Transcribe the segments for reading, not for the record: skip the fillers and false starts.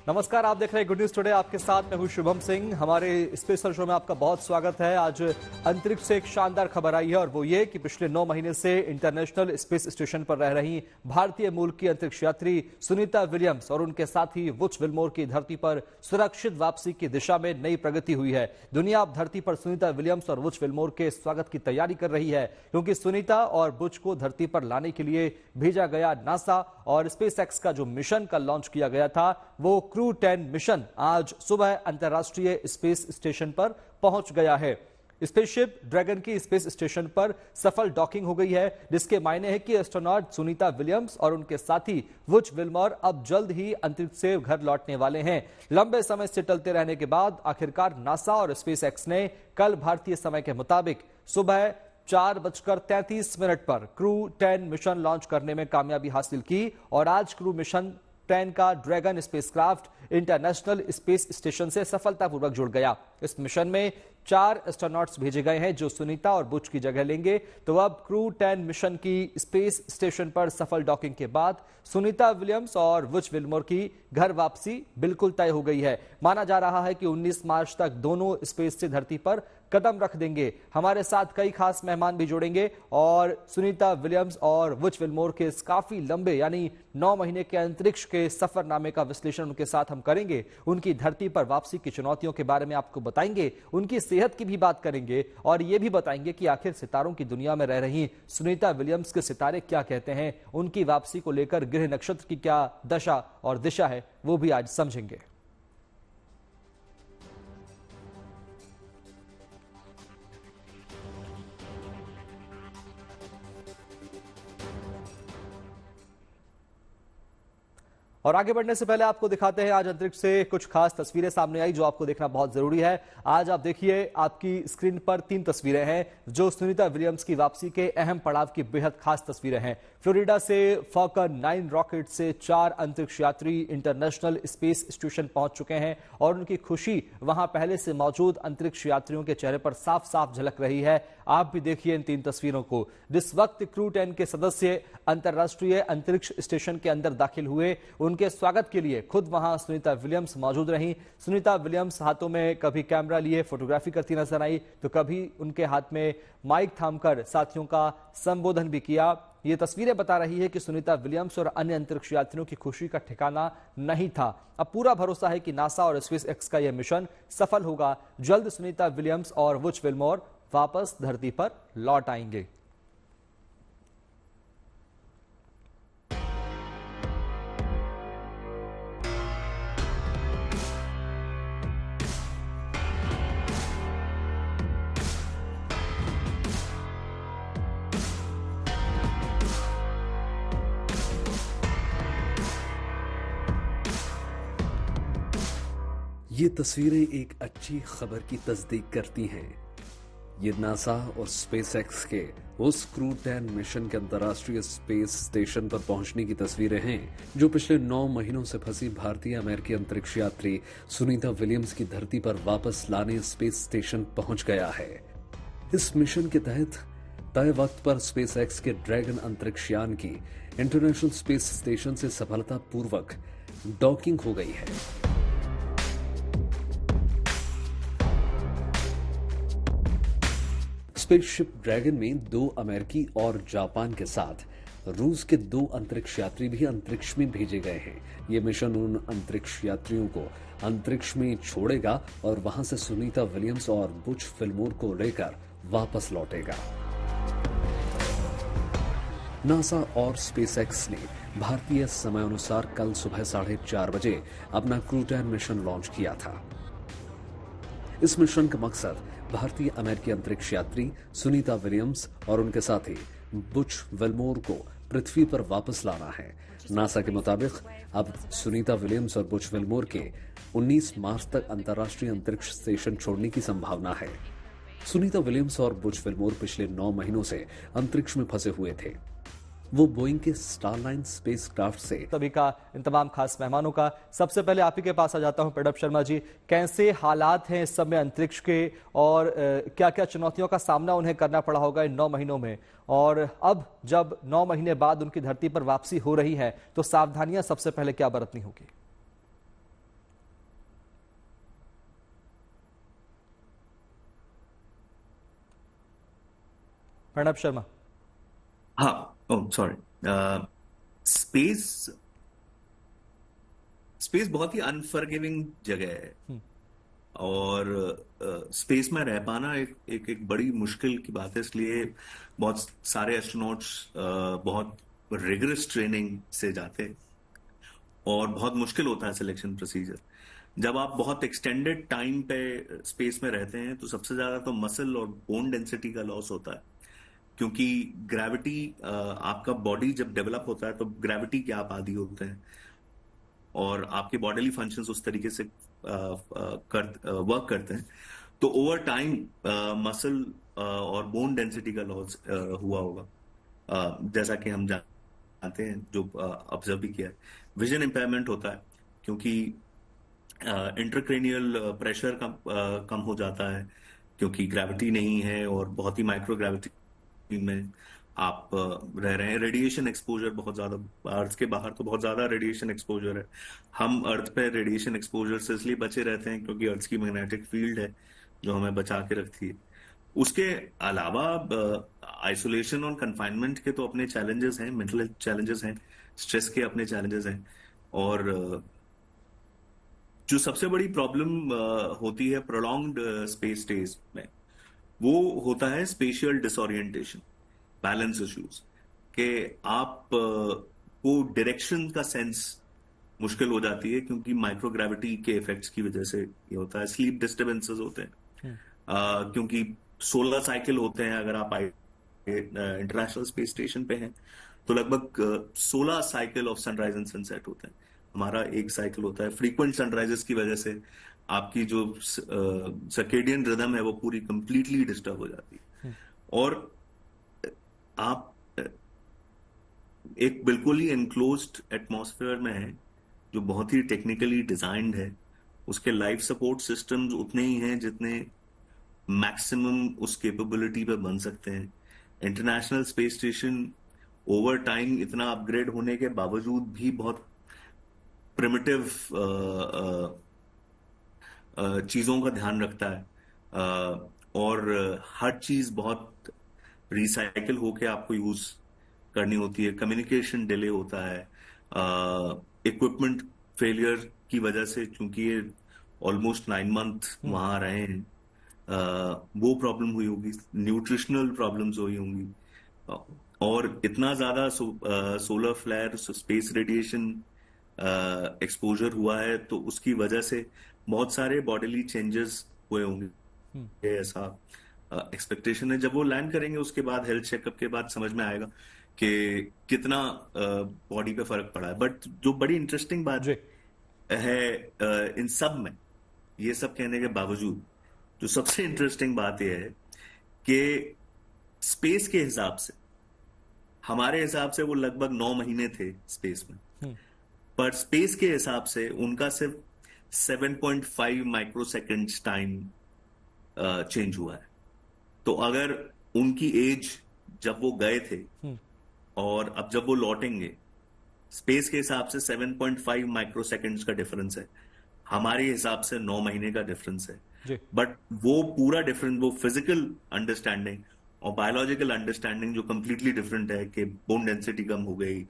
नमस्कार, आप देख रहे हैं गुड न्यूज टुडे। आपके साथ मैं हूं शुभम सिंह। हमारे स्पेशल शो में आपका बहुत स्वागत है। आज अंतरिक्ष से एक शानदार खबर आई है और वो ये कि पिछले 9 महीने से इंटरनेशनल स्पेस स्टेशन पर रह रही भारतीय मूल की अंतरिक्ष यात्री सुनीता विलियम्स और उनके साथी वुच विल्मोर की धरती पर सुरक्षित वापसी की दिशा में नई प्रगति हुई है। दुनिया अब धरती पर सुनीता विलियम्स और वुच विल्मोर के स्वागत की तैयारी कर रही है, क्योंकि सुनीता और बुच को धरती पर लाने के लिए भेजा गया नासा और स्पेस एक्स का जो मिशन कल लॉन्च किया गया था, वो क्रू 10 मिशन आज सुबह अंतर्राष्ट्रीय स्पेस स्टेशन पर पहुंच गया है। स्पेसशिप ड्रैगन की स्पेस स्टेशन पर सफल डॉकिंग हो गई है, जिसके मायने है कि एस्ट्रोनॉट सुनीता विलियम्स और उनके साथी वुच विल्मोर अब जल्द ही अंतरिक्ष से घर लौटने वाले हैं। लंबे समय से टलते रहने के बाद आखिरकार नासा और स्पेस एक्स ने कल भारतीय समय के मुताबिक सुबह 4:33 पर क्रू 10 मिशन लॉन्च करने में कामयाबी हासिल की और आज क्रू मिशन 10 का dragon spacecraft international space station से सफलतापूर्वक जुड़ गया। इस मिशन में 4 एस्ट्रोनॉट्स भेजे गए हैं जो सुनीता और बुच की जगह लेंगे। तो अब क्रू 10 मिशन की स्पेस स्टेशन पर सफल डॉकिंग के बाद सुनीता विलियम्स और वुच विल्मोर की घर वापसी बिल्कुल तय हो गई है। माना जा रहा है कि 19 मार्च तक दोनों स्पेस से धरती पर कदम रख देंगे। हमारे साथ कई खास मेहमान भी जुड़ेंगे और सुनीता विलियम्स और वुच विल्मोर के इस काफी लंबे यानी 9 महीने के अंतरिक्ष के सफरनामे का विश्लेषण उनके साथ हम करेंगे। उनकी धरती पर वापसी की चुनौतियों के बारे में आपको बताएंगे, उनकी सेहत की भी बात करेंगे और ये भी बताएंगे कि आखिर सितारों की दुनिया में रह रही सुनीता विलियम्स के सितारे क्या कहते हैं। उनकी वापसी को लेकर ग्रह नक्षत्र की क्या दशा और दिशा है, वो भी आज समझेंगे। और आगे बढ़ने से पहले आपको दिखाते हैं आज अंतरिक्ष से कुछ खास तस्वीरें सामने आई जो आपको देखना बहुत जरूरी है। आज आप देखिए, आपकी स्क्रीन पर 3 तस्वीरें हैं जो सुनीता विलियम्स की वापसी के अहम पड़ाव की बेहद खास तस्वीरें हैं। फ्लोरिडा से फॉल्कन 9 रॉकेट से 4 अंतरिक्ष यात्री इंटरनेशनल स्पेस स्टेशन पहुंच चुके हैं और उनकी खुशी वहां पहले से मौजूद अंतरिक्ष यात्रियों के चेहरे पर साफ साफ झलक रही है। आप भी देखिए इन 3 तस्वीरों को। जिस वक्त क्रू 10 के सदस्य अंतर्राष्ट्रीय अंतरिक्ष स्टेशन के अंदर दाखिल हुए, उनके स्वागत के लिए खुद वहां सुनीता विलियम्स मौजूद रहीं। सुनीता विलियम्स हाथों में कभी कैमरा लिए फोटोग्राफी करती नजर आई, तो कभी उनके हाथ में माइक थामकर साथियों का संबोधन भी किया। ये तस्वीरें बता रही है कि सुनीता विलियम्स और अन्य अंतरिक्ष यात्रियों की खुशी का ठिकाना नहीं था। अब पूरा भरोसा है कि नासा और स्पेस एक्स का यह मिशन सफल होगा। जल्द सुनीता विलियम्स और वुच विल्मोर वापस धरती पर लौट आएंगे। ये तस्वीरें एक अच्छी खबर की तस्दीक करती हैं। ये नासा और स्पेसएक्स के उस क्रू 10 मिशन के अंतर्राष्ट्रीय स्पेस स्टेशन पर पहुंचने की तस्वीरें हैं जो पिछले 9 महीनों से फंसी भारतीय अमेरिकी अंतरिक्ष यात्री सुनीता विलियम्स की धरती पर वापस लाने स्पेस स्टेशन पहुंच गया है। इस मिशन के तहत तय वक्त पर स्पेसएक्स के ड्रैगन अंतरिक्ष यान की इंटरनेशनल स्पेस स्टेशन से सफलतापूर्वक डॉकिंग हो गई है। स्पेसशिप ड्रैगन में 2 अमेरिकी और जापान के साथ रूस के 2 अंतरिक्ष यात्री भी अंतरिक्ष में भेजे गए हैं। ये मिशन उन अंतरिक्ष यात्रियों को अंतरिक्ष में छोड़ेगा और वहां से सुनीता विलियम्स और बुच विल्मोर को लेकर वापस लौटेगा। नासा और स्पेसएक्स ने भारतीय समय अनुसार कल सुबह 4:30 बजे अपना क्रू 10 मिशन लॉन्च किया था। इस मिशन का मकसद भारतीय अमेरिकी अंतरिक्ष यात्री सुनीता विलियम्स और उनके साथी बुच विल्मोर को पृथ्वी पर वापस लाना है। नासा के मुताबिक अब सुनीता विलियम्स और बुच विल्मोर के 19 मार्च तक अंतर्राष्ट्रीय अंतरिक्ष स्टेशन छोड़ने की संभावना है। सुनीता विलियम्स और बुच विल्मोर पिछले 9 महीनों से अंतरिक्ष में फंसे हुए थे। वो बोइंग के स्टारलाइन स्पेसक्राफ्ट से सभी का इन तमाम खास मेहमानों का सबसे पहले आप ही के पास आ जाता हूं। प्रणब शर्मा जी, कैसे हालात हैं इस समय अंतरिक्ष के और क्या क्या चुनौतियों का सामना उन्हें करना पड़ा होगा इन 9 महीनों में, और अब जब 9 महीने बाद उनकी धरती पर वापसी हो रही है तो सावधानियां सबसे पहले क्या बरतनी होगी? प्रणब शर्मा। हाँ, ओह सॉरी। स्पेस स्पेस बहुत ही अनफॉरगिविंग जगह है, और स्पेस में रह पाना एक बड़ी मुश्किल की बात है। इसलिए बहुत सारे एस्ट्रोनॉट्स बहुत रिगरस ट्रेनिंग से जाते हैं, और बहुत मुश्किल होता है सिलेक्शन प्रोसीजर। जब आप बहुत एक्सटेंडेड टाइम पे स्पेस में रहते हैं तो सबसे ज्यादा तो मसल और बोन डेंसिटी का लॉस होता है, क्योंकि ग्रेविटी, आपका बॉडी जब डेवलप होता है तो ग्रेविटी के आप आदी होते हैं, और आपके बॉडीली फंक्शंस उस तरीके से वर्क करते हैं। तो ओवर टाइम मसल और बोन डेंसिटी का लॉस हुआ होगा, जैसा कि हम जानते हैं, जो ऑब्जर्व भी किया है। विजन इम्पेयरमेंट होता है, क्योंकि इंट्राक्रेनियल प्रेशर कम हो जाता है, क्योंकि ग्रेविटी नहीं है और बहुत ही माइक्रो ग्रेविटी में आप रह रहे हैं। रेडिएशन एक्सपोजर बहुत ज्यादा, अर्थ के बाहर तो बहुत ज्यादा रेडिएशन एक्सपोजर है। हम अर्थ पे रेडिएशन एक्सपोजर से इसलिए बचे रहते हैं क्योंकि अर्थ की मैग्नेटिक फील्ड है जो हमें बचा के रखती है। उसके अलावा आइसोलेशन और कन्फाइनमेंट के तो अपने चैलेंजेस हैं, मेंटल चैलेंजेस हैं, स्ट्रेस के अपने चैलेंजेस हैं, और जो सबसे बड़ी प्रॉब्लम होती है प्रोलॉन्ग्ड स्पेस स्टेज में, वो होता है स्पेशियल डिसोरिएंटेशन, बैलेंस इश्यूज, कि आप को डायरेक्शन का सेंस मुश्किल हो जाती है, क्योंकि माइक्रोग्रेविटी के इफेक्ट्स की वजह से ये होता है। स्लीप डिस्टर्बेंसेस होते हैं, क्योंकि 16 साइकिल होते हैं। अगर आप इंटरनेशनल स्पेस स्टेशन पे हैं तो लगभग 16 cycle of sunrise and sunset होते हैं। हमारा एक साइकिल होता है। फ्रीक्वेंट सनराइजेस की वजह से आपकी जो सर्केडियन रिदम है वो पूरी कंप्लीटली डिस्टर्ब हो जाती है, और आप एक बिल्कुल ही एनक्लोज्ड एटमॉस्फेयर में है जो बहुत ही टेक्निकली डिजाइंड है। उसके लाइफ सपोर्ट सिस्टम्स उतने ही हैं जितने मैक्सिमम उस कैपेबिलिटी पे बन सकते हैं। International space station over time इतना अपग्रेड होने के बावजूद भी बहुत प्रिमिटिव चीजों का ध्यान रखता है, और हर चीज बहुत रिसाइकिल होके आपको यूज करनी होती है। कम्युनिकेशन डिले होता है, इक्विपमेंट फेलियर की वजह से, चूंकि ये ऑलमोस्ट 9 मंथ वहां रहे हैं, वो प्रॉब्लम हुई होगी। न्यूट्रिशनल प्रॉब्लम्स हुई होंगी, और इतना ज्यादा solar flare, space radiation exposure हुआ है, तो उसकी वजह से बहुत सारे बॉडीली चेंजेस हुए होंगे। ऐसा एक्सपेक्टेशन है। जब वो लैंड करेंगे उसके बाद हेल्थ चेकअप के बाद समझ में आएगा कि कितना बॉडी पे फर्क पड़ा है। बट जो बड़ी इंटरेस्टिंग बात है इन सब में, ये सब कहने के बावजूद, जो सबसे इंटरेस्टिंग बात यह है कि स्पेस के हिसाब से, हमारे हिसाब से वो लगभग 9 महीने थे स्पेस में, पर स्पेस के हिसाब से उनका सिर्फ 7.5 माइक्रो सेकेंड्स टाइम चेंज हुआ है। तो अगर उनकी एज जब वो गए थे और अब जब वो लौटेंगे, स्पेस के हिसाब से 7.5 माइक्रो सेकेंड्स का डिफरेंस है, हमारे हिसाब से 9 महीने का डिफरेंस है। बट वो पूरा डिफरेंस, वो फिजिकल अंडरस्टैंडिंग और बायोलॉजिकल अंडरस्टैंडिंग जो कंप्लीटली डिफरेंट है, कि बोन डेंसिटी कम हो गई,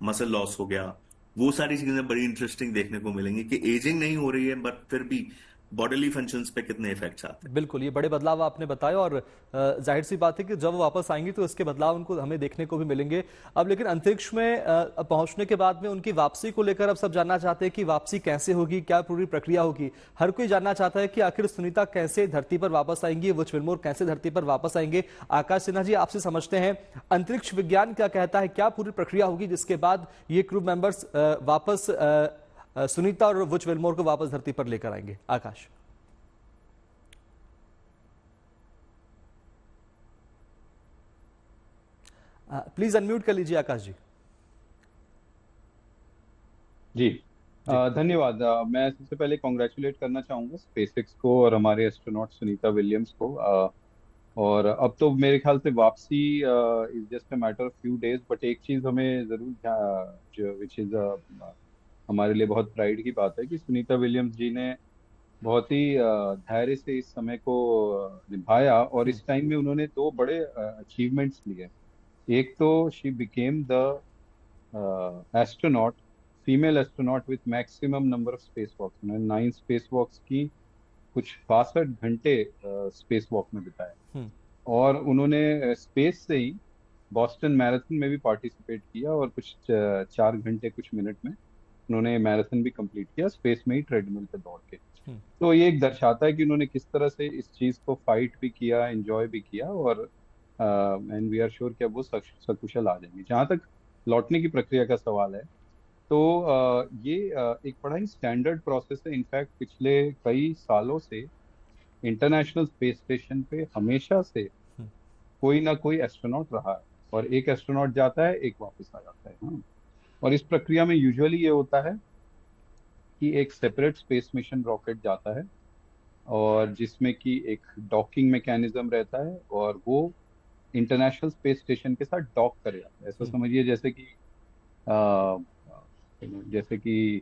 मसल लॉस हो गया, वो सारी चीजें बड़ी इंटरेस्टिंग देखने को मिलेंगी कि एजिंग नहीं हो रही है बट फिर भी बॉडीली फंक्शंस पे कितने इफेक्ट्स आते हैं। बिल्कुल, ये बड़े बदलाव आपने बताया, और जाहिर सी बात है कि जब वो वापस आएंगी तो इसके बदलाव उनको हमें देखने को भी मिलेंगे। अब लेकिन अंतरिक्ष में पहुंचने के बाद में उनकी वापसी को लेकर अब सब जानना चाहते हैं कि वापसी कैसे होगी, क्या पूरी प्रक्रिया होगी। हर कोई जानना चाहता है कि आखिर सुनीता कैसे धरती पर वापस आएंगी, वुच विलमोर कैसे धरती पर वापस आएंगे। आकाश सिन्हा जी, आपसे समझते हैं अंतरिक्ष विज्ञान क्या कहता है, क्या पूरी प्रक्रिया होगी जिसके बाद ये क्रू मेंबर्स वापस सुनीता और वुच विलमोर को वापस धरती पर लेकर आएंगे। आकाश, प्लीज अनम्यूट कर लीजिए आकाश जी। जी, धन्यवाद। मैं सबसे पहले कॉन्ग्रेचुलेट करना चाहूँगा स्पेसएक्स को और हमारे एस्ट्रोनॉट सुनीता विलियम्स को। और अब तो मेरे ख्याल से वापसी is just a matter of few days, but एक चीज़ हमें ज़रूर, जो विच इज़ हमारे लिए बहुत प्राइड की बात है कि सुनीता विलियम्स जी ने बहुत ही धैर्य से इस समय को निभाया, और हम्म। इस टाइम में उन्होंने दो बड़े अचीवमेंट्स लिए। एक तो she became the astronaut, female astronaut with maximum number of space walks. उन्होंने 9 स्पेस वॉक्स की, कुछ 62 घंटे स्पेस वॉक में बिताए। हम्म। और उन्होंने स्पेस से ही बॉस्टन मैराथन में भी पार्टिसिपेट किया, और कुछ 4 घंटे कुछ मिनट में उन्होंने मैराथन भी कंप्लीट किया स्पेस में ही, ट्रेडमिल पे दौड़ के। हम्म। तो ये एक दर्शाता है कि उन्होंने किस तरह से इस चीज को फाइट भी किया, एंजॉय भी किया, और एंड वी आर श्योर कि अब वो सकुशल आ जाएंगे। जहां तक लौटने की प्रक्रिया का सवाल है, तो ये एक बड़ा ही स्टैंडर्ड प्रोसेस है। इनफैक्ट पिछले कई सालों से इंटरनेशनल स्पेस स्टेशन पे हमेशा से कोई ना कोई एस्ट्रोनॉट रहा है, और एक एस्ट्रोनॉट जाता है, एक वापस आ जाता है। हाँ। और इस प्रक्रिया में यूजुअली ये होता है कि एक सेपरेट स्पेस मिशन रॉकेट जाता है, और जिसमें कि एक डॉकिंग मैकेनिज्म रहता है, और वो इंटरनेशनल स्पेस स्टेशन के साथ डॉक कर जाता है। ऐसा हम्म। समझिए जैसे कि अ, जैसे कि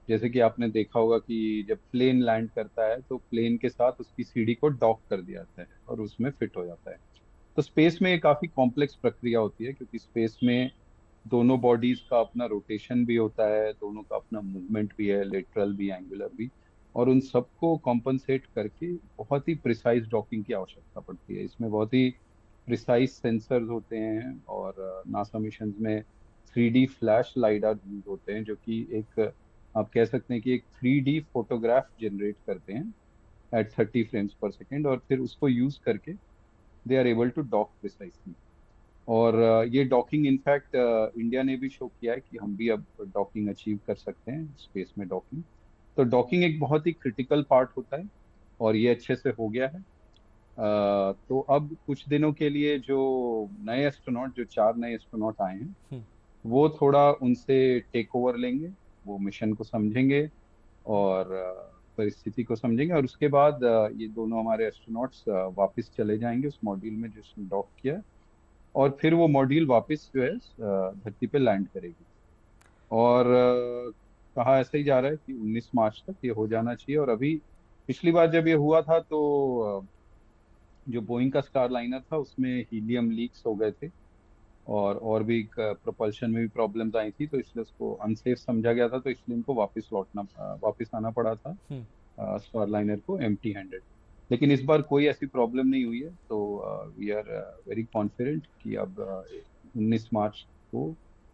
जैसे कि आपने देखा होगा कि जब प्लेन लैंड करता है तो प्लेन के साथ उसकी सीढ़ी को डॉक कर दिया जाता है और उसमें फिट हो जाता है। तो स्पेस में ये काफी कॉम्प्लेक्स प्रक्रिया होती है, क्योंकि स्पेस में दोनों बॉडीज का अपना रोटेशन भी होता है, दोनों का अपना मूवमेंट भी है, लेटरल भी एंगुलर भी। और उन सबको कॉम्पनसेट करके बहुत ही प्रिसाइज डॉकिंग की आवश्यकता पड़ती है। इसमें बहुत ही प्रिसाइज सेंसर्स होते हैं, और नासा मिशन में 3D फ्लैश लाइडार यूज होते हैं, जो कि एक, आप कह सकते हैं कि एक 3D फोटोग्राफ जनरेट करते हैं एट 30 फ्रेम्स पर सेकेंड, और फिर उसको यूज करके they are able to dock precisely. और ये डॉकिंग इनफैक्ट इंडिया ने भी शो किया है कि हम भी अब डॉकिंग अचीव कर सकते हैं, स्पेस में डॉकिंग। तो डॉकिंग एक बहुत ही क्रिटिकल पार्ट होता है, और ये अच्छे से हो गया है। तो अब कुछ दिनों के लिए जो नए एस्ट्रोनॉट, जो 4 नए एस्ट्रोनॉट आए हैं, हम्म। वो थोड़ा उनसे टेक ओवर लेंगे। वो मिशन को समझेंगे, और परिस्थिति को समझेंगे, और उसके बाद ये दोनों हमारे एस्ट्रोनॉट्स वापस चले जाएंगे उस मॉड्यूल में जिसने डॉक किया, और फिर वो मॉड्यूल वापस जो है धरती पे लैंड करेगी। और कहा ऐसा ही जा रहा है कि 19 मार्च तक ये हो जाना चाहिए। और अभी पिछली बार जब ये हुआ था, तो जो बोइंग का स्टार लाइनर था उसमें हीलियम लीक्स हो गए थे, और भी प्रोपल्शन में भी प्रॉब्लम्स आई थी, तो इसलिए उसको अनसेफ समझा गया था, तो इसलिए इनको वापस आना पड़ा था हम्म। स्टार लाइनर को एम्प्टी हैंडेड। लेकिन इस बार कोई ऐसी प्रॉब्लम नहीं हुई है, तो वी आर वेरी कॉन्फिडेंट कि अब 19 मार्च को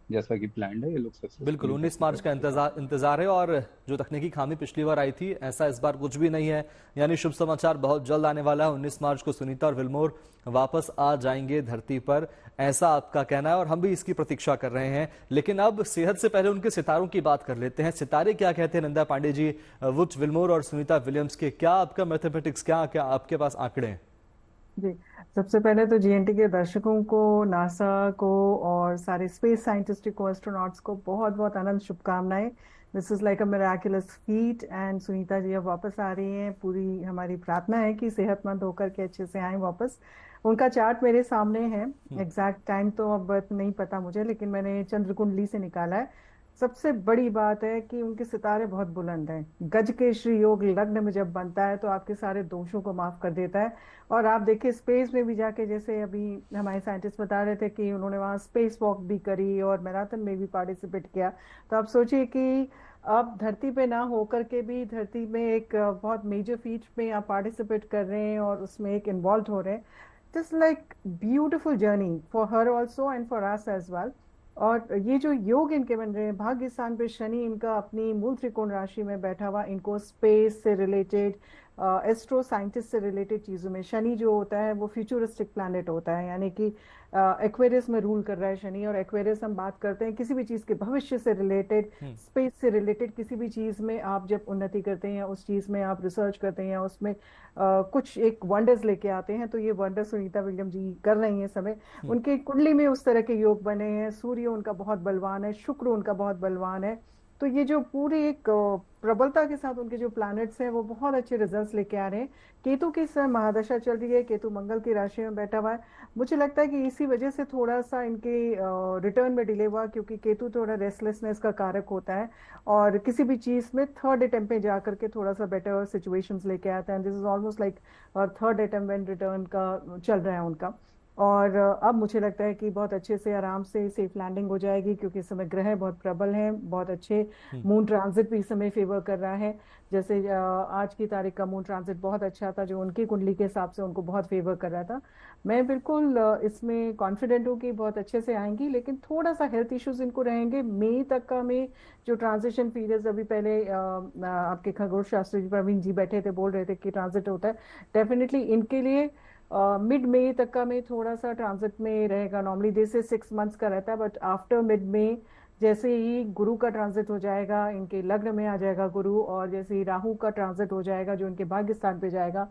जैसा कि प्लान्ड है, ये लोग बिल्कुल सक्सेसफुली 19 धरती पे मार्च का वापस आ इंतजार है। और जो तकनीकी खामी पिछली बार आई थी, ऐसा इस बार कुछ भी नहीं है। यानी शुभ समाचार बहुत जल्द आने वाला है। 19 मार्च को सुनीता और विल्मोर वापस आ जाएंगे धरती पर, ऐसा आपका कहना है, और हम भी इसकी प्रतीक्षा कर रहे हैं। लेकिन अब सेहत से पहले उनके सितारों की बात कर लेते हैं। सितारे क्या कहते हैं नंदा पांडे जी, वुच विल्मोर और सुनीता विलियम्स के? क्या आपका मैथमेटिक्स, क्या क्या आपके पास आंकड़े हैं? जी। सबसे पहले तो जीएनटी के दर्शकों को, नासा को और सारे स्पेस साइंटिस्ट को, एस्ट्रोनॉट्स को बहुत बहुत अनंत शुभकामनाएं। This is like a miraculous feat, and Sunita ji अब वापस आ रही हैं। पूरी हमारी प्रार्थना है कि सेहतमंद होकर के अच्छे से आए वापस। उनका चार्ट मेरे सामने है। एग्जैक्ट टाइम तो अब नहीं पता मुझे, लेकिन मैंने चंद्र कुंडली से निकाला है। सबसे बड़ी बात है कि उनके सितारे बहुत बुलंद हैं। गज के श्री योग लग्न में जब बनता है तो आपके सारे दोषों को माफ कर देता है। और आप देखिए स्पेस में भी जाके, जैसे अभी हमारे साइंटिस्ट बता रहे थे कि उन्होंने वहाँ स्पेस वॉक भी करी और मैराथन में भी पार्टिसिपेट किया। तो आप सोचिए कि आप धरती पे ना होकर के भी धरती में एक बहुत मेजर फीट में आप पार्टिसिपेट कर रहे हैं और उसमें एक इन्वॉल्व हो रहे हैं। Just like beautiful journey for her also and for us as well. और ये जो योग इनके बन रहे हैं, भाग्य स्थान पे शनि इनका अपनी मूल त्रिकोण राशि में बैठा हुआ, इनको स्पेस से रिलेटेड, एस्ट्रो साइंटिस्ट से रिलेटेड चीजों में, शनि जो होता है वो फ्यूचरिस्टिक प्लैनेट होता है, यानी कि एक्वेरियस में रूल कर रहा है शनि। और एक्वेरियस हम बात करते हैं किसी भी चीज के भविष्य से रिलेटेड, स्पेस से रिलेटेड किसी भी चीज में आप जब उन्नति करते हैं या उस चीज में आप रिसर्च करते हैं या उसमें कुछ एक वंडर्स लेके आते हैं, तो ये वंडर सुनीता विलियम जी कर रही हैं समय। उनके कुंडली में उस तरह के योग बने हैं। सूर्य उनका बहुत बलवान है, शुक्र उनका बहुत बलवान है, तो ये जो पूरी एक प्रबलता के साथ उनके जो प्लैनेट्स हैं वो बहुत अच्छे रिजल्ट्स लेके आ रहे हैं। केतु की इस समय महादशा चल रही है, केतु मंगल की राशि में बैठा हुआ है। मुझे लगता है कि इसी वजह से थोड़ा सा इनके रिटर्न में डिले हुआ, क्योंकि केतु थोड़ा रेस्टलेसनेस का कारक होता है और किसी भी चीज में थर्ड अटेम्प्ट में जाकर के थोड़ा सा बेटर सिचुएशंस लेके आता है। This is almost like third attempt when return का चल रहा है उनका। और अब मुझे लगता है कि बहुत अच्छे से आराम से सेफ लैंडिंग हो जाएगी, क्योंकि इस समय ग्रह बहुत प्रबल हैं, बहुत अच्छे मून ट्रांजिट भी इस समय फेवर कर रहा है। जैसे आज की तारीख का मून ट्रांजिट बहुत अच्छा था, जो उनकी कुंडली के हिसाब से उनको बहुत फेवर कर रहा था। मैं बिल्कुल इसमें कॉन्फिडेंट हूँ कि बहुत अच्छे से आएंगी, लेकिन थोड़ा सा हेल्थ इश्यूज इनको रहेंगे मई तक का। में जो ट्रांजिशन पीरियड अभी पहले आपके खगोल शास्त्री जी प्रवीण जी बैठे थे, बोल रहे थे कि ट्रांजिट होता है, डेफिनेटली इनके लिए मिड मई तक का में थोड़ा सा ट्रांजिट में रहेगा। नॉर्मली जैसे 6 मंथ्स का रहता है, बट आफ्टर मिड मई जैसे ही गुरु का ट्रांजिट हो जाएगा, इनके लग्न में आ जाएगा गुरु, और जैसे ही राहु का ट्रांजिट हो जाएगा जो इनके भाग्य स्थान पे जाएगा,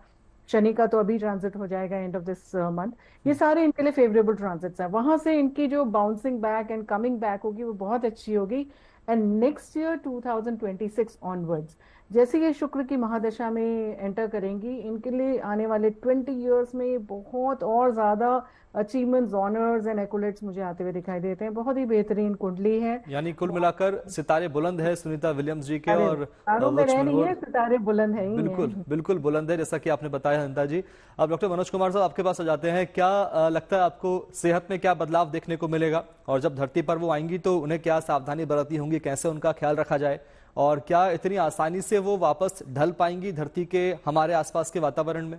शनि का तो अभी ट्रांजिट हो जाएगा एंड ऑफ दिस मंथ, ये सारे इनके लिए फेवरेबल ट्रांजिट्स हैं। वहां से इनकी जो bouncing back and coming back होगी वो बहुत अच्छी होगी। एंड नेक्स्ट ईयर 2026 ऑनवर्ड्स जैसे ये शुक्र की महादशा में एंटर करेंगी, इनके लिए आने वाले 20 इयर्स में बहुत और ज्यादा अचीवमेंट्स, ऑनर्स एंड एक्कोलेट्स मुझे आते हुए दिखाई देते हैं। बहुत ही बेहतरीन कुंडली है। यानी कुल मिलाकर सितारे बुलंद है सुनीता विलियम्स जी के, अरे और तारों में रह नहीं है, सितारे बुलंद है ही बिल्कुल है। बिल्कुल बुलंद है, जैसा कि आपने बताया अनिता जी। अब डॉक्टर मनोज कुमार साहब आपके पास आ जाते हैं। क्या लगता है आपको सेहत में क्या बदलाव देखने को मिलेगा, और जब धरती पर वो आएंगी तो उन्हें क्या सावधानी बरतनी होंगी, कैसे उनका ख्याल रखा जाए, और क्या इतनी आसानी से वो वापस ढल पाएंगी धरती के हमारे आसपास के वातावरण में?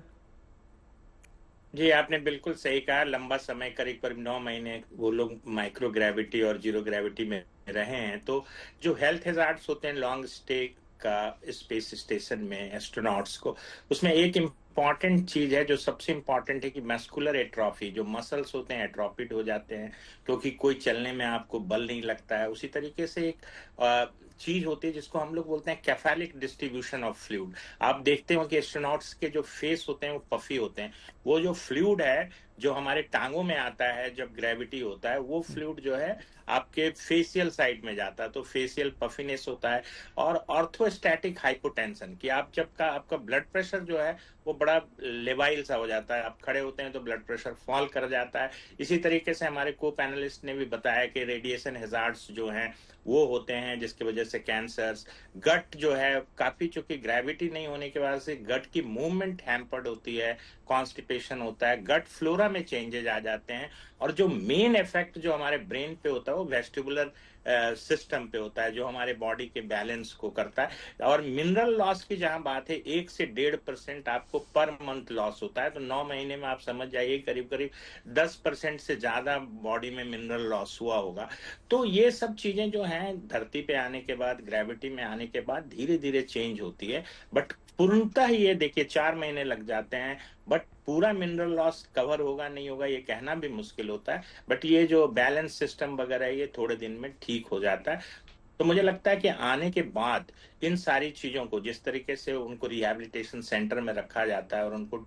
जी, आपने बिल्कुल सही कहा। लंबा समय करीब करीब 9 महीने वो लोग माइक्रो ग्रेविटी और जीरो ग्रेविटी में रहे हैं। तो जो हेल्थ हैजार्ड्स होते हैं लॉन्ग स्टे का स्पेस स्टेशन में एस्ट्रोनॉट्स को, उसमें एक इम्पॉर्टेंट चीज है जो सबसे इम्पॉर्टेंट है कि मस्कुलर एट्रॉफी, जो मसल्स होते हैं एट्रोफिड हो जाते हैं, क्योंकि कोई चलने में आपको बल नहीं लगता है। उसी तरीके से एक चीज होती है जिसको हम लोग बोलते हैं कैफेलिक डिस्ट्रीब्यूशन ऑफ फ्लूइड। आप देखते हो कि एस्ट्रोनॉट्स के जो फेस होते हैं वो पफी होते हैं। वो जो फ्लूइड है जो हमारे टांगों में आता है जब ग्रेविटी होता है, वो फ्लूइड जो है आपके फेशियल साइड में जाता है, तो फेशियल पफिनेस होता है। और ऑर्थोस्टैटिक हाइपोटेंशन, कि आप जब का आपका ब्लड प्रेशर जो है वो बड़ा लेवाइल सा हो जाता है, आप खड़े होते हैं तो ब्लड प्रेशर फॉल कर जाता है। इसी तरीके से हमारे को पैनलिस्ट ने भी बताया कि रेडिएशन हैजार्ड्स जो हैं वो होते हैं, जिसकी वजह से कैंसर्स, गट जो है काफी, चूंकि ग्रेविटी नहीं होने की वजह से गट की मूवमेंट हैम्पर्ड होती है, कॉन्स्टिपेशन होता है, गट फ्लोरा में चेंजेस आ जाते हैं। और जो मेन इफेक्ट जो हमारे ब्रेन पे होता है वो वेस्टिबुलर सिस्टम पे होता है, जो हमारे बॉडी के बैलेंस को करता है। और मिनरल लॉस की जहां बात है, 1 से 1.5% आपको पर मंथ लॉस होता है। तो 9 महीने में आप समझ जाइए करीब करीब 10% से ज्यादा बॉडी में मिनरल लॉस हुआ होगा। तो ये सब चीजें जो हैं धरती पे आने के बाद, ग्रेविटी में आने के बाद धीरे धीरे चेंज होती है। बट पूर्णतः ही ये देखिए 4 महीने लग जाते हैं, बट पूरा मिनरल लॉस कवर होगा नहीं होगा ये कहना भी मुश्किल होता है। बट ये जो बैलेंस सिस्टम वगैरह ये थोड़े दिन में ठीक हो जाता है। तो मुझे लगता है कि आने के बाद इन सारी चीजों को जिस तरीके से उनको रिहैबिलिटेशन सेंटर में रखा जाता है और उनको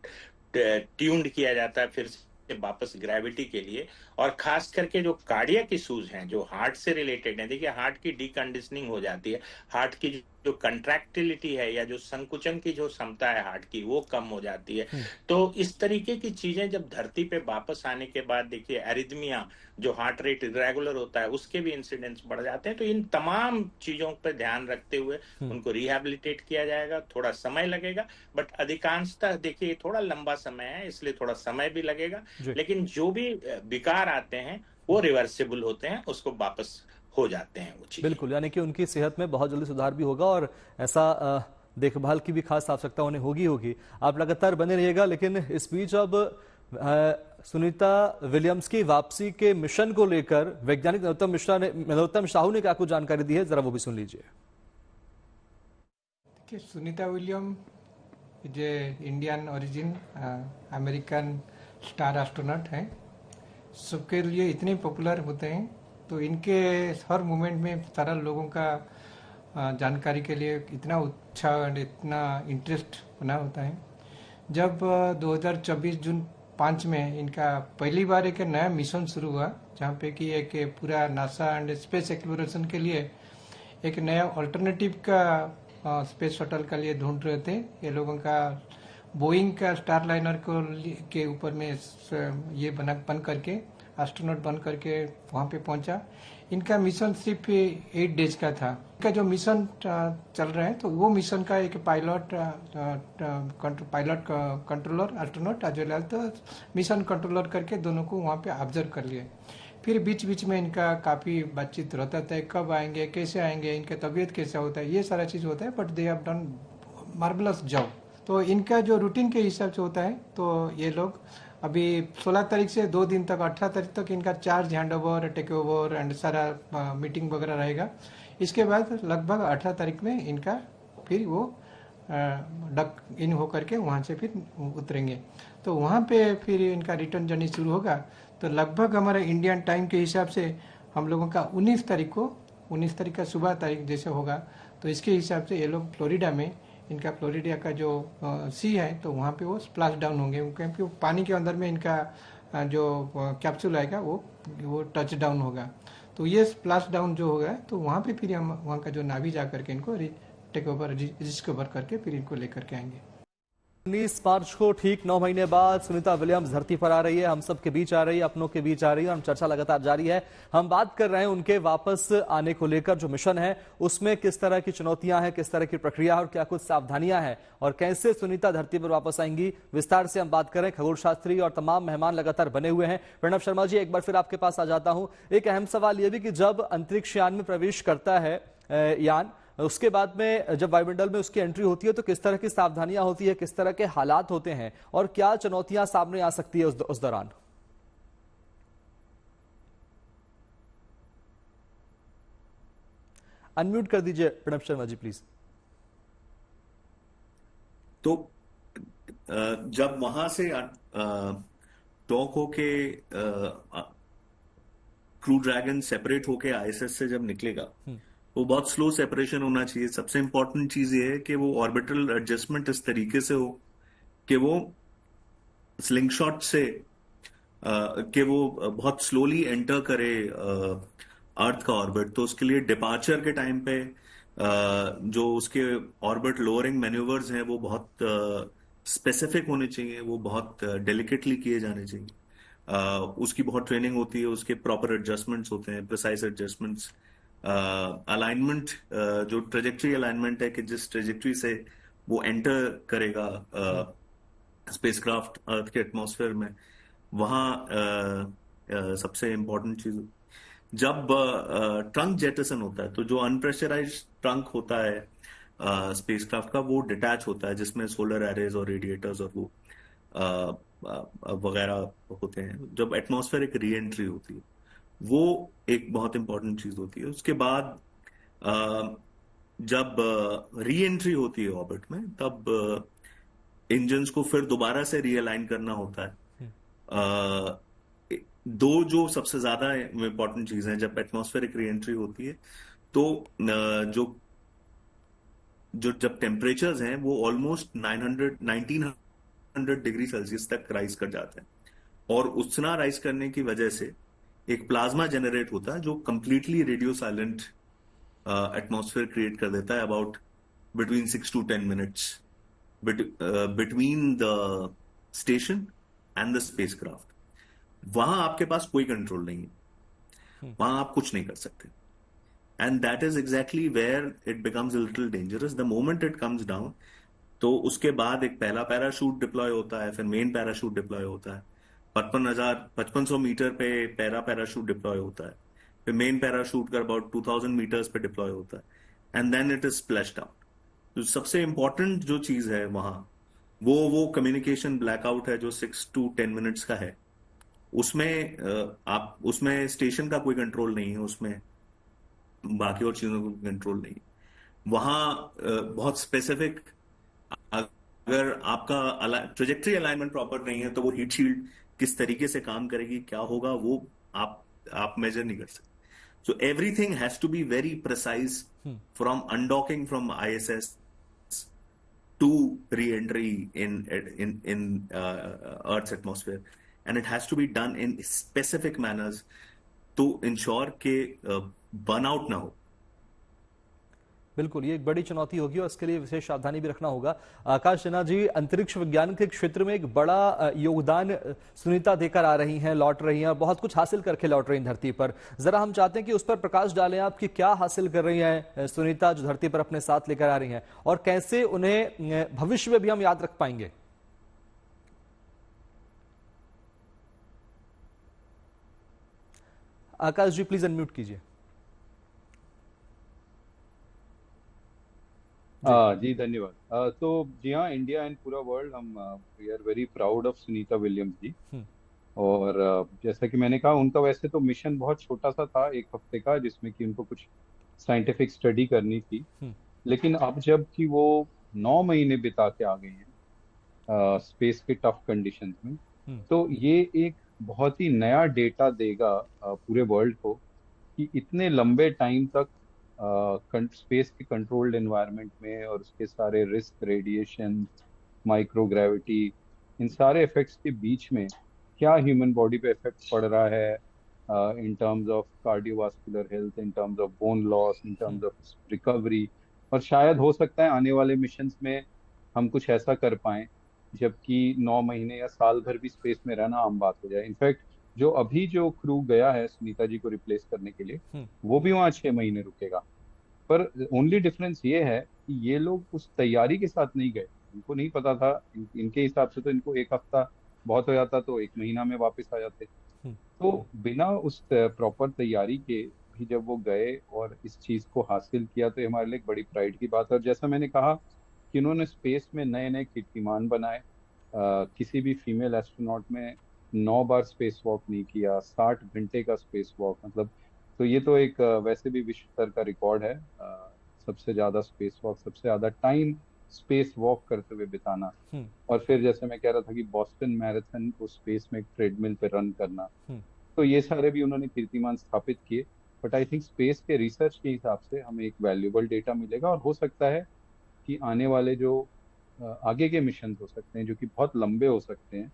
ट्यून्ड किया जाता है फिर से वापस ग्रेविटी के लिए, और खास करके जो कार्डियक इश्यूज हैं जो हार्ट से रिलेटेड हैं, देखिए हार्ट की डीकंडीशनिंग हो जाती है, हार्ट की जो कंट्रैक्टिलिटी है या जो संकुचन की जो क्षमता है हार्ट की वो कम हो जाती है। तो इस तरीके की चीजें जब धरती पे वापस आने के बाद, देखिए एरिथमिया, जो हार्ट रेट इरेगुलर होता है उसके भी इंसिडेंट्स बढ़ जाते हैं। तो इन तमाम चीजों पर ध्यान रखते हुए उनको रिहैबिलिटेट किया जाएगा। थोड़ा समय लगेगा, बट अधिकांशतः देखिए थोड़ा लंबा समय है इसलिए थोड़ा समय भी लगेगा, लेकिन जो भी विकार आते हैं वो रिवर्सिबल होते हैं, उसको वापस हो जाते हैं वो चीज़। बिल्कुल, यानी कि उनकी सेहत में बहुत जल्दी सुधार भी होगा, और ऐसा देखभाल की भी खास आवश्यकता उन्हें होगी। आप लगातार बने रहिएगा। लेकिन इस बीच अब सुनीता विलियम्स की वापसी के मिशन को लेकर वैज्ञानिक नरोत्तम साहू ने क्या कुछ जानकारी दी है, जरा वो भी सुन लीजिए। देखिए, सुनीता विलियम जो Indian origin American star astronaut हैं, सबके लिए इतने पॉपुलर होते हैं, तो इनके हर मूवमेंट में सारा लोगों का जानकारी के लिए इतना उत्साह और इतना इंटरेस्ट बना होता है। जब 2024 जून 5 में इनका पहली बार एक नया मिशन शुरू हुआ, जहाँ पे कि एक पूरा नासा एंड स्पेस एक्सप्लोरेशन के लिए एक नया ऑल्टरनेटिव का स्पेस शटल के लिए ढूंढ रहे थे। ये लोगों का बोइंग का स्टार लाइनर के ऊपर में ये बन करके एस्ट्रोनॉट बन करके वहाँ पे पहुंचा। इनका मिशन सिर्फ 8 डेज का था। इनका जो मिशन चल रहा है तो वो मिशन का एक pilot controller astronaut as well तो मिशन कंट्रोलर करके दोनों को वहाँ पे ऑब्जर्व कर लिए। फिर बीच बीच में इनका काफ़ी बातचीत रहता था, कब आएंगे, कैसे आएंगे, इनका तबीयत कैसा होता है, ये सारा चीज़ होता है। But they have done marvellous job. तो इनका जो रूटीन के हिसाब से होता है तो ये लोग अभी 16 तारीख से 2 दिन तक 18 तारीख तक इनका charge hand over, take over and सारा मीटिंग वगैरह रहेगा। इसके बाद लगभग 18 तारीख में इनका फिर वो डक इन होकर के वहाँ से फिर उतरेंगे। तो वहाँ पे फिर इनका रिटर्न जर्नी शुरू होगा। तो लगभग हमारे इंडियन टाइम के हिसाब से हम लोगों का 19 तारीख का सुबह तारीख जैसे होगा। तो इसके हिसाब से ये लोग फ्लोरिडा में, इनका फ्लोरिडा का जो सी है तो वहाँ पे वो स्प्लैश डाउन होंगे, क्योंकि पानी के अंदर में इनका जो कैप्सूल आएगा वो टच डाउन होगा। तो ये स्प्लैश डाउन जो होगा तो वहाँ पे फिर हम वहाँ का जो नावी जा करके इनको टेक ओवर डिस्कवर करके फिर इनको लेकर के आएंगे। 19 मार्च को ठीक 9 महीने बाद सुनीता विलियम्स धरती पर आ रही है, हम सब के बीच आ रही है, अपनों के बीच आ रही है। और चर्चा लगातार जारी है। हम बात कर रहे हैं उनके वापस आने को लेकर। जो मिशन है उसमें किस तरह की चुनौतियां हैं, किस तरह की प्रक्रिया है और क्या कुछ सावधानियां हैं और कैसे सुनीता धरती पर वापस आएंगी, विस्तार से हम बात करें। खगोल शास्त्री और तमाम मेहमान लगातार बने हुए हैं। प्रणव शर्मा जी, एक बार फिर आपके पास आ जाता हूं। एक अहम सवाल यह भी कि जब अंतरिक्ष यान में प्रवेश करता है यान, उसके बाद में जब वायुमंडल में उसकी एंट्री होती है तो किस तरह की सावधानियां होती है, किस तरह के हालात होते हैं और क्या चुनौतियां सामने आ सकती है उस दौरान? अनम्यूट कर दीजिए प्रणव शर्मा जी प्लीज। तो जब वहां से डॉक होके क्रू ड्रैगन सेपरेट होके आईएसएस से जब निकलेगा वो बहुत स्लो सेपरेशन होना चाहिए। सबसे इंपॉर्टेंट चीज ये है कि वो ऑर्बिटल एडजस्टमेंट इस तरीके से हो कि वो स्लिंगशॉट से कि वो बहुत स्लोली एंटर करे अर्थ का ऑर्बिट। तो उसके लिए डिपार्चर के टाइम पे जो उसके ऑर्बिट लोअरिंग मैन्यूवर्स हैं वो बहुत स्पेसिफिक होने चाहिए, वो बहुत डेलिकेटली किए जाने चाहिए। उसकी बहुत ट्रेनिंग होती है, उसके प्रॉपर एडजस्टमेंट्स होते हैं, प्रिसाइज एडजस्टमेंट्स। अलाइनमेंट जो ट्रेजेक्ट्री अलाइनमेंट है कि जिस ट्रेजेक्ट्री से वो एंटर करेगा स्पेसक्राफ्ट अर्थ के एटमॉस्फेयर में, वहां सबसे इंपॉर्टेंट चीज। जब ट्रंक जेटसन होता है तो जो अनप्रेशराइज्ड ट्रंक होता है स्पेसक्राफ्ट का वो डिटैच होता है, जिसमें सोलर एरेज और रेडिएटर्स और वो वगैरह होते हैं। जब एटमॉस्फेरिक री एंट्री होती है वो एक बहुत इंपॉर्टेंट चीज होती है। उसके बाद जब री एंट्री होती है ऑर्बिट में तब इंजन्स को फिर दोबारा से रीअलाइन करना होता है। दो जो सबसे ज्यादा इंपॉर्टेंट चीज हैं जब एटमॉस्फेरिक री एंट्री होती है तो जो जब टेम्परेचर्स हैं वो ऑलमोस्ट 1900 डिग्री सेल्सियस तक राइज कर जाते हैं। और उतना राइज करने की वजह से एक प्लाज्मा जनरेट होता है जो completely radio silent atmosphere create कर देता है about between 6 to 10 minutes between the station and the spacecraft. वहां आपके पास कोई कंट्रोल नहीं है, वहां आप कुछ नहीं कर सकते। And that is exactly where it becomes a little dangerous. The moment it comes down तो उसके बाद एक पहला पैराशूट डिप्लॉय होता है, फिर मेन पैराशूट डिप्लॉय होता है। 5500 मीटर पे पहला पैराशूट डिप्लॉय होता है, फिर मेन पैराशूट का अबाउट 2000 मीटर्स पे डिप्लॉय होता है and then it is splashed out. तो सबसे इंपॉर्टेंट जो चीज है वहां वो कम्युनिकेशन ब्लैकआउट है जो 6 to 10 मिनट्स का है। उसमें स्टेशन का कोई कंट्रोल नहीं है, उसमें बाकी और चीजों का कंट्रोल नहीं। वहां बहुत स्पेसिफिक, अगर आपका ट्रेजेक्ट्री अलाइनमेंट प्रॉपर नहीं है तो वो हीट शील्ड किस तरीके से काम करेगी, क्या होगा, वो आप मेजर नहीं कर सकते। So everything has to be very precise from undocking from ISS to re-entry in Earth's atmosphere, and it has to be done in specific manners to ensure कि burnout ना हो। बिल्कुल, ये एक बड़ी चुनौती होगी और इसके लिए विशेष सावधानी भी रखना होगा। आकाश सिन्हा जी, अंतरिक्ष विज्ञान के क्षेत्र में एक बड़ा योगदान सुनीता देकर आ रही हैं, लौट रही हैं और बहुत कुछ हासिल करके लौट रही हैं धरती पर। जरा हम चाहते हैं कि उस पर प्रकाश डालें, आप कि क्या हासिल कर रही हैं सुनीता, जो धरती पर अपने साथ लेकर आ रही हैं, और कैसे उन्हें भविष्य में भी हम याद रख पाएंगे। आकाश जी, प्लीज अनम्यूट कीजिए। जी धन्यवाद। तो जी हाँ, इंडिया एंड पूरा वर्ल्ड, हम we are very proud of Sunita Williams ji. और जैसा कि मैंने कहा, उनका वैसे तो मिशन बहुत छोटा सा था, 1 हफ्ते का, जिसमें कि उनको कुछ साइंटिफिक स्टडी करनी थी। लेकिन अब जब कि वो 9 महीने बिता के आ गए हैं स्पेस के टफ कंडीशंस में, तो ये एक बहुत ही नया डेटा देगा पूरे वर्ल्ड को कि इतने लंबे टाइम तक स्पेस के कंट्रोल्ड एनवायरनमेंट में और उसके सारे रिस्क, रेडिएशन, माइक्रोग्रेविटी, इन सारे इफेक्ट्स के बीच में क्या ह्यूमन बॉडी पे इफेक्ट पड़ रहा है in terms of cardiovascular health, in terms of bone loss, in terms of recovery. और शायद हो सकता है आने वाले मिशंस में हम कुछ ऐसा कर पाएं जबकि 9 महीने या साल भर भी स्पेस में रहना आम बात हो जाए। इनफैक्ट जो अभी जो क्रू गया है सुनीता जी को रिप्लेस करने के लिए, वो भी वहाँ 6 महीने रुकेगा। पर ओनली डिफरेंस ये है कि ये लोग उस तैयारी के साथ नहीं गए, इनको नहीं पता था। इनके हिसाब से तो इनको 1 हफ्ता बहुत हो जाता, तो 1 महीना में वापस आ जाते। तो बिना उस प्रॉपर तैयारी के भी जब वो गए और इस चीज को हासिल किया, तो ये हमारे लिए एक बड़ी प्राइड की बात है। और जैसा मैंने कहा कि उन्होंने स्पेस में नए नए कीर्तिमान बनाए। किसी भी फीमेल एस्ट्रोनॉट में 9 बार स्पेस वॉक नहीं किया, 60 घंटे का स्पेस वॉक, मतलब तो ये तो एक वैसे भी विश्व स्तर का रिकॉर्ड है। सबसे ज्यादा स्पेस वॉक, सबसे ज्यादा टाइम स्पेस वॉक करते हुए बिताना। और फिर जैसे मैं कह रहा था कि बॉस्टन मैराथन को स्पेस में एक ट्रेडमिल पे रन करना, तो ये सारे भी उन्होंने कीर्तिमान स्थापित किए। बट आई थिंक स्पेस के रिसर्च के हिसाब से हमें एक वैल्यूएबल डेटा मिलेगा, और हो सकता है कि आने वाले जो आगे के मिशन हो सकते हैं, जो कि बहुत लंबे हो सकते हैं,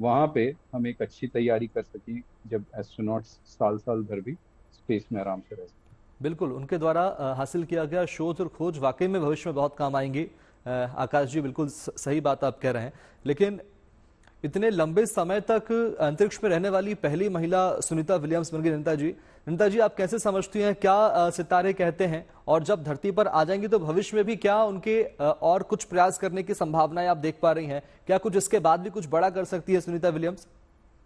वहां पे हम एक अच्छी तैयारी कर सकें जब एस्ट्रोनॉट्स साल साल भर भी स्पेस में आराम से रह सकें। बिल्कुल, उनके द्वारा हासिल किया गया शोध और खोज वाकई में भविष्य में बहुत काम आएंगी। आकाश जी, बिल्कुल सही बात आप कह रहे हैं। लेकिन इतने लंबे समय तक अंतरिक्ष में रहने वाली पहली महिला सुनीता विलियम्स बन गई। नीता जी, आप कैसे समझती हैं, क्या सितारे कहते हैं, और जब धरती पर आ जाएंगी तो भविष्य में भी क्या उनके और कुछ प्रयास करने की संभावनाएं आप देख पा रही हैं? क्या कुछ इसके बाद भी कुछ बड़ा कर सकती है सुनीता विलियम्स?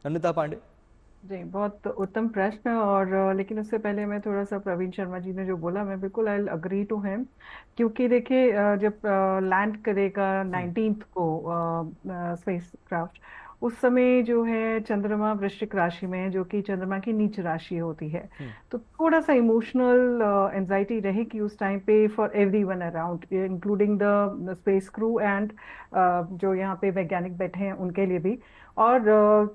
अनिता पांडे जी, बहुत उत्तम प्रश्न। और लेकिन उससे पहले मैं थोड़ा सा, प्रवीण शर्मा जी ने जो बोला, मैं बिल्कुल आई अग्री टू हिम। क्योंकि देखिए, जब लैंड करेगा 19th को स्पेस क्राफ्ट, उस समय जो है चंद्रमा वृश्चिक राशि में है, जो कि चंद्रमा की नीच राशि होती है। तो थोड़ा सा इमोशनल एंजाइटी रहेगी उस टाइम पे for everyone around, including the space crew and जो यहाँ पे वैज्ञानिक बैठे हैं उनके लिए भी। और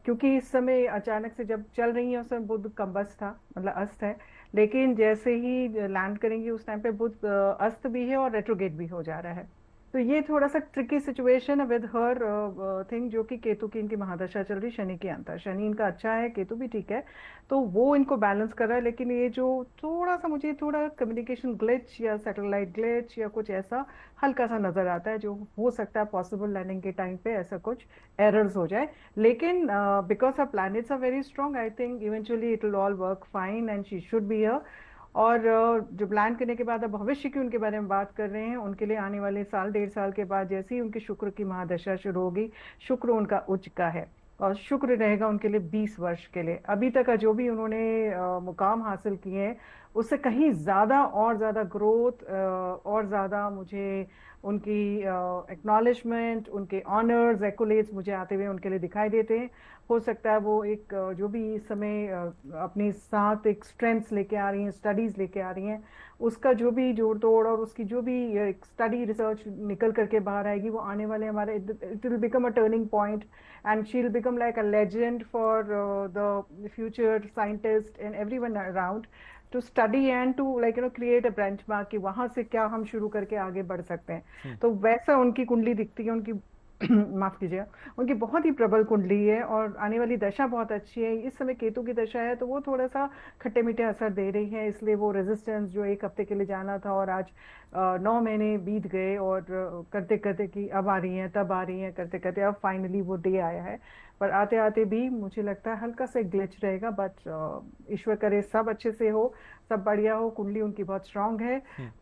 क्योंकि इस समय अचानक से जब चल रही है, उस समय बुध कम्बस था, मतलब अस्त है। लेकिन जैसे ही लैंड करेंगे उस टाइम पे बुध अस्त भी है और रेट्रोगेट भी हो जा रहा है। तो ये थोड़ा सा ट्रिकी सिचुएशन है विद हर थिंग, जो कि केतु की इनकी महादशा चल रही, शनि के अंतर। शनि इनका अच्छा है, केतु भी ठीक है, तो वो इनको बैलेंस कर रहा है। लेकिन ये जो थोड़ा सा मुझे थोड़ा कम्युनिकेशन ग्लिच या सैटेलाइट ग्लिच या कुछ ऐसा हल्का सा नजर आता है, जो हो सकता है पॉसिबल लैंडिंग के टाइम पे ऐसा कुछ एरर्स हो जाए। लेकिन because our planets are very strong, I think eventually it will all work fine and she should be here. और जो प्लान करने के बाद अब भविष्य की उनके बारे में बात कर रहे हैं, उनके लिए आने वाले साल 1.5 साल के बाद जैसे ही उनकी शुक्र की महादशा शुरू होगी, शुक्र उनका उच्च का है और शुक्र रहेगा उनके लिए 20 वर्ष के लिए। अभी तक का जो भी उन्होंने मुकाम हासिल किए हैं, उससे कहीं ज्यादा और ज्यादा ग्रोथ और ज्यादा मुझे उनकी एक्नॉलेजमेंट, उनके ऑनर्स, एक्कोलेट्स मुझे आते हुए उनके लिए दिखाई देते हैं। हो सकता है वो एक जो भी इस समय अपने साथ एक स्ट्रेंथ्स लेके आ रही हैं, स्टडीज लेके आ रही हैं, उसका जो भी जोड़ तोड़ और उसकी जो भी स्टडी रिसर्च निकल करके बाहर आएगी, वो आने वाले हमारे, it will become a turning point and she will become like a legend for the future scientist and everyone around to study and to like create a benchmark कि वहां से क्या हम शुरू करके आगे बढ़ सकते हैं। तो वैसा उनकी कुंडली दिखती है, उनकी माफ कीजिएगा, उनकी बहुत ही प्रबल कुंडली है और आने वाली दशा बहुत अच्छी है। इस समय केतु की दशा है तो वो थोड़ा सा खट्टे मीठे असर दे रही है, इसलिए वो रेजिस्टेंस जो एक हफ्ते के लिए जाना था और आज 9 महीने बीत गए और करते करते कि अब आ रही हैं तब आ रही हैं करते करते अब फाइनली वो डे आया है। पर आते आते भी मुझे लगता है हल्का सा ग्लिच रहेगा, बट ईश्वर करे सब अच्छे से हो, सब बढ़िया हो। कुंडली उनकी बहुत स्ट्रांग है,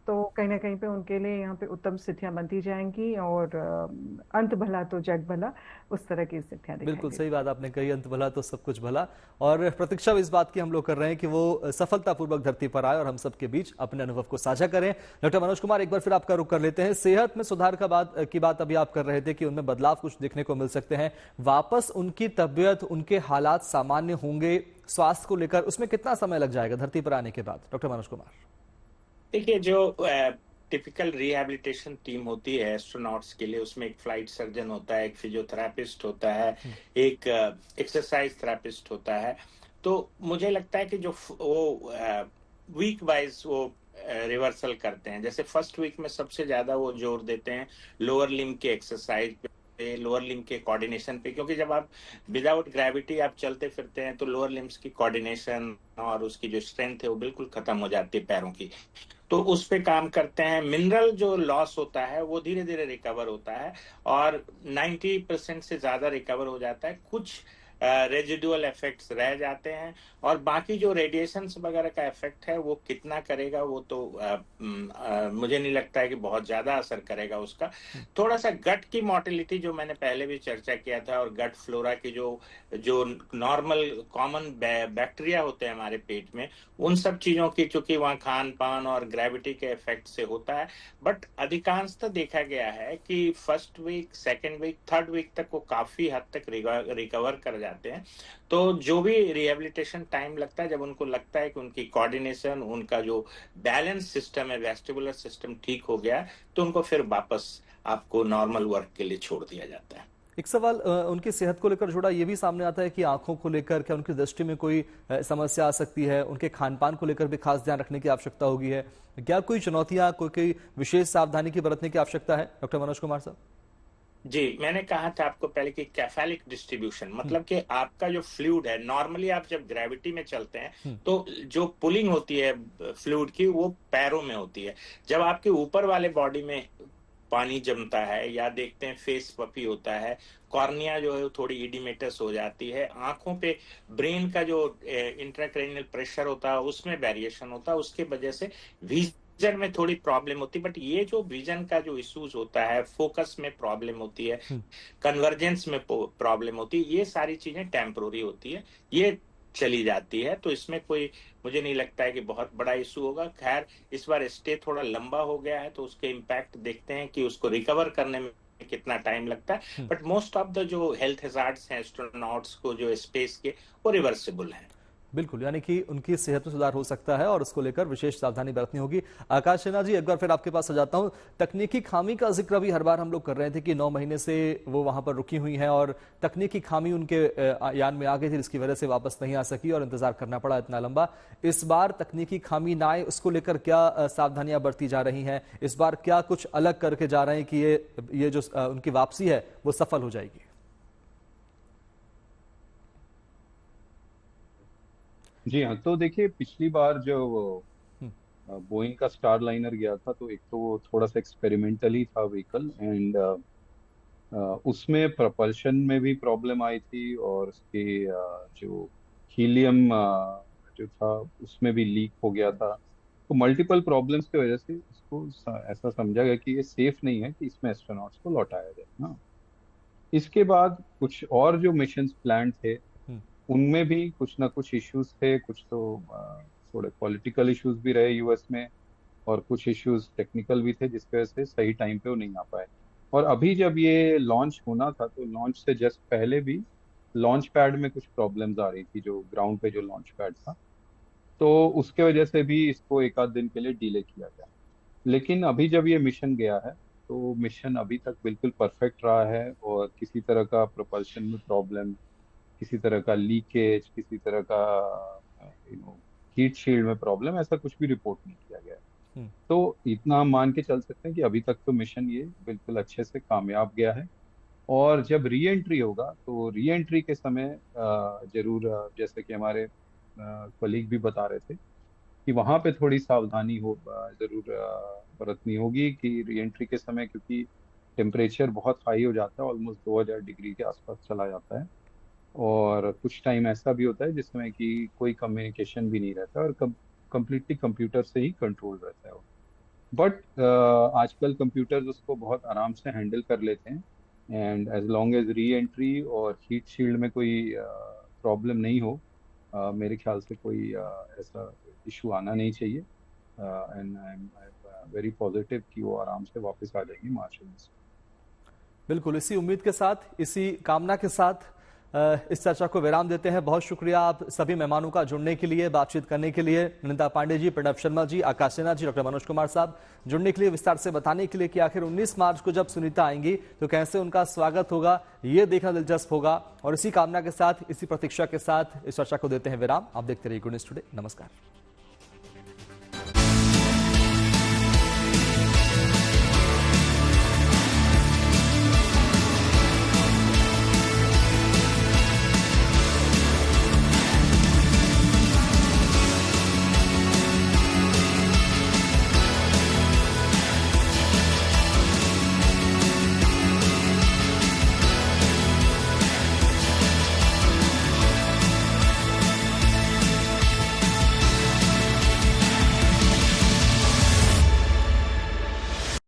तो कहीं ना कहीं पे उनके लिए यहाँ पे उत्तम स्थितियां बनती जाएंगी और अंत भला तो जग भला, उस तरह की स्थितियां दिखाई बिल्कुल देती सही बात आपने कही, अंत भला तो सब कुछ भला। और प्रतीक्षा भी इस बात की हम लोग कर रहे हैं कि वो सफलतापूर्वक धरती पर आए और हम सबके बीच अपने अनुभव को साझा करें। डॉक्टर मनोज कुमार, एक बार फिर आपका रुख कर लेते हैं। सेहत में सुधार की बात अभी आप कर रहे थे कि उनमें बदलाव कुछ देखने को मिल सकते हैं, वापस उनकी तबियत, उनके हालात सामान्य होंगे स्वास्थ्य को लेकर, उसमें कितना समय लग जाएगा धरती पर आने के बाद, डॉक्टर मनोज कुमार? देखिए, जो टिपिकल रिहैबिलिटेशन टीम होती है एस्ट्रोनॉट्स के लिए, उसमें एक फ्लाइट सर्जन होता है, एक फिजियोथेरापिस्ट होता है, एक एक्सरसाइज थेरापिस्ट होता है। तो मुझे लगता है कि जो वो वीक वाइज वो रिवर्सल करते हैं। जैसे फर्स्ट वीक में सबसे ज्यादा वो जोर देते हैं लोअर लिम्ब के एक्सरसाइज पे, लोअर लिम्ब के कोऑर्डिनेशन पे, क्योंकि जब आप विदाउट ग्रेविटी आप चलते फिरते हैं तो लोअर लिम्ब्स की कोऑर्डिनेशन और उसकी जो स्ट्रेंथ है वो बिल्कुल खत्म हो जाती है पैरों की। तो उस पे काम करते हैं। मिनरल जो लॉस होता है वो धीरे धीरे रिकवर होता है और 90% से ज्यादा रिकवर हो जाता है। कुछ रेजिडुअल इफेक्ट्स रह जाते हैं और बाकी जो रेडिएशन वगैरह का इफेक्ट है वो कितना करेगा वो तो मुझे नहीं लगता है कि बहुत ज्यादा असर करेगा उसका। थोड़ा सा गट की मोटिलिटी जो मैंने पहले भी चर्चा किया था, और गट फ्लोरा की जो नॉर्मल कॉमन बैक्टीरिया होते हैं हमारे पेट में, उन सब चीजों की चूंकि वहाँ खान पान और ग्रेविटी के इफेक्ट से होता है। बट अधिकांशतः देखा गया है कि first week, second week, third week तक वो काफी हद तक रिकवर कर जाते हैं। तो जो भी रिहेबिलिटेशन टाइम लगता है, जब उनको लगता है कि उनकी कोऑर्डिनेशन, उनका जो बैलेंस सिस्टम है, वेस्टिबुलर सिस्टम ठीक हो गया, तो उनको फिर वापस आपको नॉर्मल वर्क के लिए छोड़ दिया जाता है। एक सवाल उनकी सेहत को लेकर जुड़ा ये भी सामने आता है कि आंखों को लेकर क्या उनकी दृष्टि में कोई समस्या आ सकती है, उनके खान पान को लेकर भी खास ध्यान रखने की आवश्यकता होगी है क्या, कोई चुनौतियां, कोई विशेष सावधानी की बरतने की आवश्यकता है डॉक्टर मनोज कुमार साहब? जी, मैंने कहा था आपको पहले कि कैफेलिक डिस्ट्रीब्यूशन, मतलब कि आपका जो फ्लूइड है, नॉर्मली आप जब ग्रेविटी में चलते हैं तो जो पुलिंग होती है फ्लूइड की वो पैरों में होती है। जब आपके ऊपर वाले बॉडी में पानी जमता है या देखते हैं फेस पफी होता है, कॉर्निया जो है थोड़ी इडिमेटस हो जाती है, आंखों पे ब्रेन का जो इंट्राक्रैनियल प्रेशर होता है उसमें वेरिएशन होता है, उसके वजह से विजन में थोड़ी प्रॉब्लम होती है। बट ये जो विजन का जो इश्यूज होता है, फोकस में प्रॉब्लम होती है, कन्वर्जेंस में प्रॉब्लम होती है, ये सारी चीजें टेम्पोररी होती है, ये चली जाती है। तो इसमें कोई मुझे नहीं लगता है कि बहुत बड़ा इशू होगा। खैर, इस बार स्टे थोड़ा लंबा हो गया है तो उसके इम्पैक्ट देखते हैं कि उसको रिकवर करने में कितना टाइम लगता है। बट मोस्ट ऑफ द जो हेल्थ हैजार्ड्स हैं एस्ट्रोनॉट्स को जो स्पेस के, वो रिवर्सिबल हैं। बिल्कुल, यानी कि उनकी सेहत में सुधार हो सकता है और उसको लेकर विशेष सावधानी बरतनी होगी। आकाश सिन्हा जी, एक बार फिर आपके पास आ जाता हूं। तकनीकी खामी का जिक्र भी हर बार हम लोग कर रहे थे कि 9 महीने से वो वहां पर रुकी हुई हैं और तकनीकी खामी उनके यान में आ गई थी, जिसकी वजह से वापस नहीं आ सकी और इंतजार करना पड़ा इतना लंबा। इस बार तकनीकी खामी ना आए उसको लेकर क्या सावधानियां बरती जा रही हैं? इस बार क्या कुछ अलग करके जा रहे हैं कि ये जो उनकी वापसी है वो सफल हो जाएगी? जी हाँ, तो देखिए पिछली बार जो बोइंग का स्टार लाइनर गया था तो एक तो वो थोड़ा सा एक्सपेरिमेंटली था व्हीकल, एंड उसमें प्रपल्शन में भी प्रॉब्लम आई थी और उसके जो हीलियम जो था उसमें भी लीक हो गया था। तो मल्टीपल प्रॉब्लम्स की वजह से इसको ऐसा समझा गया कि ये सेफ नहीं है कि इसमें एस्ट्रोनॉट्स को लौटाया जाए ना। इसके बाद कुछ और जो मिशन प्लान थे उनमें भी कुछ ना कुछ इश्यूज थे, कुछ तो थोड़े पॉलिटिकल इश्यूज भी रहे यूएस में और कुछ इश्यूज टेक्निकल भी थे जिसकी वजह से सही टाइम पे वो नहीं आ पाए। और अभी जब ये लॉन्च होना था तो लॉन्च से जस्ट पहले भी लॉन्च पैड में कुछ प्रॉब्लम्स आ रही थी, जो ग्राउंड पे जो लॉन्च पैड था, तो उसके वजह से भी इसको एक आध दिन के लिए डिले किया गया। लेकिन अभी जब ये मिशन गया है तो मिशन अभी तक बिल्कुल परफेक्ट रहा है और किसी तरह का प्रोपल्शन में प्रॉब्लम, किसी तरह का लीकेज, किसी तरह का हीट शील्ड में प्रॉब्लम, ऐसा कुछ भी रिपोर्ट नहीं किया गया है। तो इतना हम मान के चल सकते हैं कि अभी तक तो मिशन ये बिल्कुल अच्छे से कामयाब गया है और जब री एंट्री होगा तो री एंट्री के समय जरूर जैसे कि हमारे कलीग भी बता रहे थे कि वहाँ पे थोड़ी सावधानी हो जरूर बरतनी होगी कि री एंट्री के समय, क्योंकि टेम्परेचर बहुत हाई हो जाता है, ऑलमोस्ट 2000 डिग्री के आसपास चला जाता है। और कुछ टाइम ऐसा भी होता है जिसमें कि कोई कम्युनिकेशन भी नहीं रहता और कम्प्लीटली कंप्यूटर से ही कंट्रोल रहता है। बट आजकल कंप्यूटर्स उसको बहुत आराम से हैंडल कर लेते हैं, and as long as re-entry और हीट शील्ड में कोई प्रॉब्लम नहीं हो, मेरे ख्याल से कोई ऐसा इशू आना नहीं चाहिए। And I am very positive कि वो आराम से वापस आ जाएगी मार्च में। बिल्कुल, इसी उम्मीद के साथ, इसी कामना के साथ इस चर्चा को विराम देते हैं। बहुत शुक्रिया आप सभी मेहमानों का जुड़ने के लिए, बातचीत करने के लिए। नंदा पांडे जी, प्रणव शर्मा जी, आकाश सिन्हा जी, डॉक्टर मनोज कुमार साहब, जुड़ने के लिए, विस्तार से बताने के लिए कि आखिर 19 मार्च को जब सुनीता आएंगी तो कैसे उनका स्वागत होगा, ये देखना दिलचस्प होगा। और इसी कामना के साथ, इसी प्रतीक्षा के साथ इस चर्चा को देते हैं विराम। आप देखते रहिए गुड न्यूज टुडे। नमस्कार।